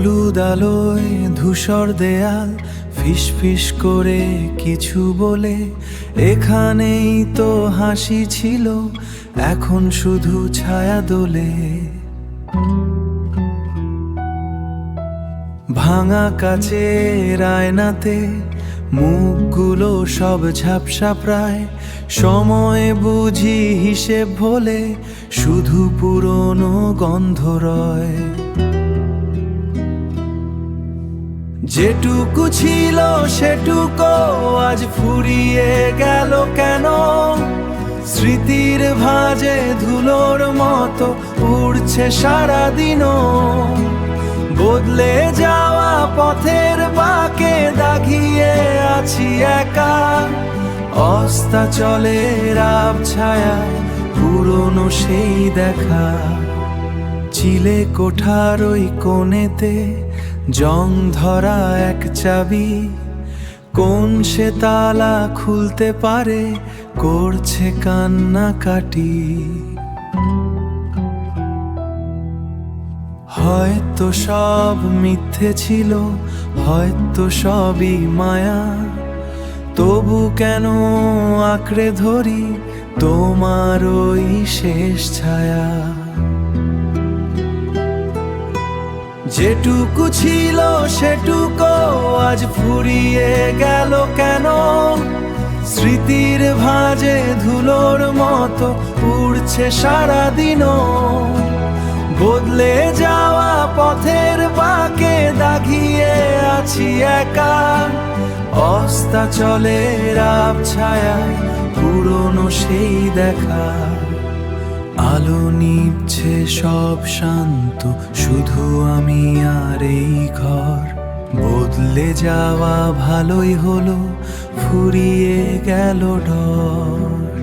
হলুদ আলোয় ধূসর দেয়াল, ফিসফিস করে কিছু বলে। এখানেই তো হাসি ছিল, এখন শুধু ছায়া দোলে। ভাঙা কাচের আয়নাতে মুখগুলো সব ঝাপসা প্রায়। সময় বুঝি হিসেব ভোলে, শুধু পুরনো গন্ধ রয়। যেটুকু ছিল সেটুকু আজ ফুরিয়ে গেল কেন? স্মৃতির ভাঁজে ধুলোর মতো উড়ছে সারাদিনও। বদলে যাওয়া পথের বাঁকে দাগিয়ে আছি একা। অস্তাচলের আবছায়ায় পুরনো সেই দেখা। চিলে কোঠার ওই কোণেতে জং ধরা এক চাবি। কোন সে তালা খুলতে পারে, করছে কান্নাকাটি। হয়তো সব মিথ্যে ছিল, হয়তো সবই মায়া। তবু কেন আঁকড়ে ধরি তোমার ওই শেষ ছায়া। যেটুকু ছিল সেটুকু আজ ফুরিয়ে গেল কেন? স্মৃতির ভাঁজে ধুলোর মতো উড়ছে সারাদিনও। বদলে যাওয়া পথের বাঁকে দাগিয়ে আছি একা। অস্তাচলের আবছায়ায় পুরনো সেই দেখা। আলো নিভছে সব শান্ত, শুধু আমি আর এই ঘর। বদলে যাওয়া ভালোই হলো, ফুরিয়ে গেল ডর।